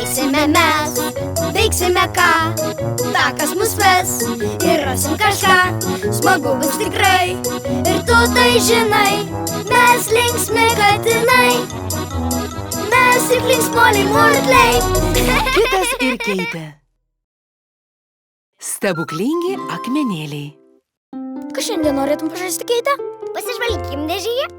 Veiksime mes, veiksime ką, takas mus ves ir rasim kažką. Smagu bus tikrai ir tu tai žinai. Mes linksmi katinai, mes ir linksmoliai murkliai. Kitas ir Keitė. Stebuklingi akmenėliai. Ką šiandien norėtum pažaisti, Keitė? Pasižvalgykim dėžėje.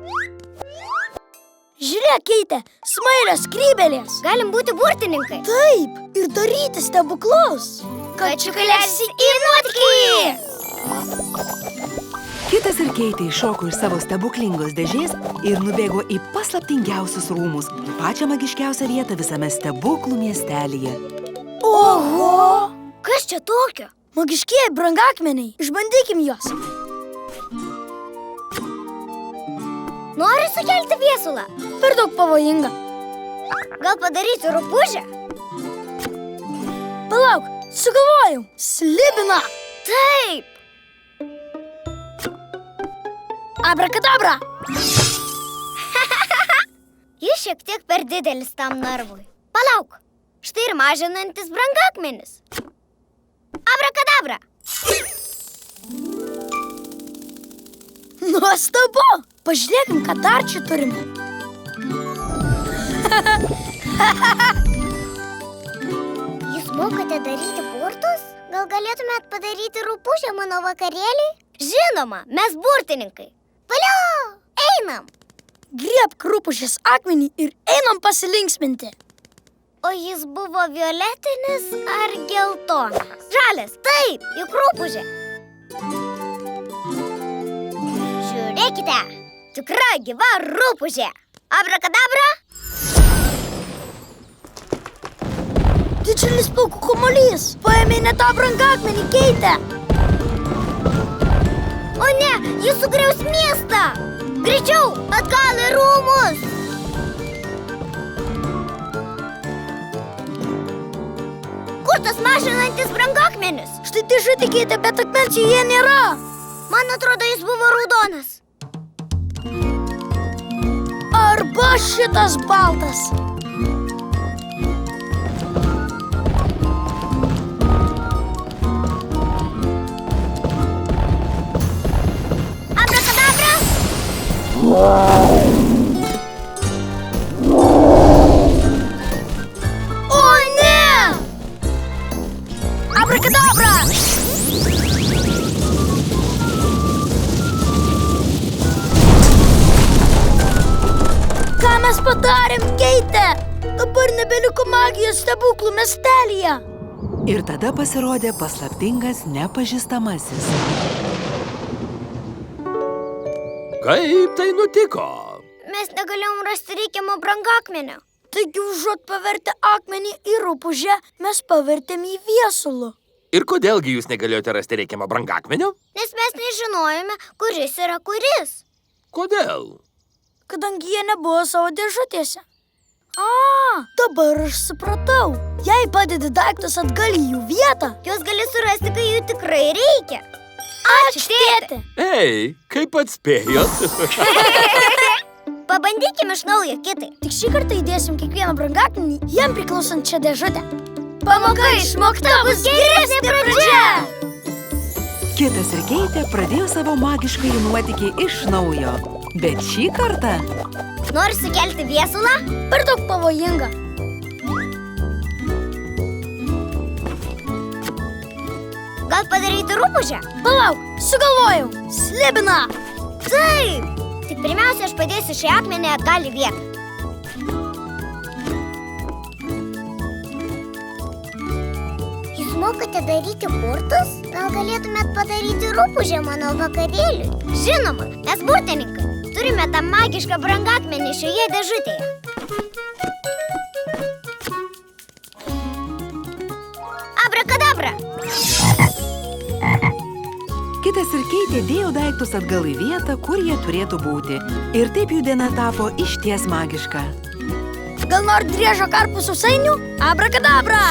Žiūrėk, Keitė, smailios skrybėlės. Galim būti burtininkai. Taip, ir daryti stebuklus. Kačiukai leisis į nuotykį. Kitas ir Keitė iššoko iš savo stebuklingos dėžės ir nubėgo į paslaptingiausius rūmus, pačią magiškiausią vietą visame stebuklų miestelyje. Oho! Kas čia tokio? Magiškieji brangakmeniai, išbandykim juos. Nori sukelti viesulą? Per daug pavojinga. Gal padaryti rupūžę? Palauk, sugalvojau. Slibiną. Taip. Abrakadabra. Jis šiek tiek per didelis tam narvui. Palauk, štai ir mažinantis brangakmenis. Abrakadabra. Nuostabu. Pažiūrėkim, ką dar čia turime. Jūs mokate daryti burtus? Gal galėtumėt padaryti rupūžę mano vakarėliui? Žinoma, mes burtininkai. Valio, einam. Griebk rupūžės akmenį ir einam pasilinksminti. O jis buvo violetinis ar geltonas? Žalias, taip, juk rupūžė. Žiūrėkite, tikra gyva rupūžė. Abrakadabra. Didžiulis plaukų kamuolys. Paėmė ne tą brangakmenį, Keitė. O ne, jis sugriaus miestą. Greičiau, atgal į rūmus. Kur tas mažinantis brangakmenis? Štai dėžutė, Keitė, bet akmens joje nėra. Man atrodo, jis buvo raudonas. Arba šitas baltas. Abrakadabra! O ne! Abrakadabra! Ką mes padarėm, Keitė? Dabar nebeliko magijos stebuklų miestelyje. Ir tada pasirodė paslaptingas nepažįstamasis. Kaip tai nutiko? Mes negalėjom rasti reikiamo brangakmenio. Taigi užuot pavertę akmenį į rupūžę, mes pavertėm į viesulų. Ir kodėlgi jūs negalėjote rasti reikiamą brangakmenio? Nes mes nežinojome, kuris yra kuris. Kodėl? Kadangi jie nebuvo savo dėžutėse. Dabar aš supratau. Jei padedi daiktus atgal į jų vietą, Juos gali surasti, kai jų tikrai reikia. ačiū, tėti. Ei, kaip atspėjot? Pabandykim iš naujo, Kitai. Tik šį kartą įdėsim kiekvieną brangakmenį jam priklausančią dėžutę. Pamoka išmokta bus geresnė pradžia. Kitas ir Keitė pradėjo savo magišką nuotykį iš naujo. Bet šį kartą Nori sukelti viesulą? Per daug pavojinga. Gal padaryti rupūžę? Palauk, sugalvojau. Slibiną. Taip. Tik pirmiausia, aš padėsiu šį akmenį atgal į vietą. Jūs mokate daryti burtus? Gal galėtumėt padaryti rupūžę mano vakarėliui? Žinoma, mes burtininkai. Turime tą magišką brangakmenį šioje dėžutėje. Abrakadabra! Kitas ir Keitė dėjo daiktus atgal į vietą, kur jie turėtų būti. Ir taip jų diena tapo išties magiška. Gal nori driežo karpų sausainių? Abrakadabra!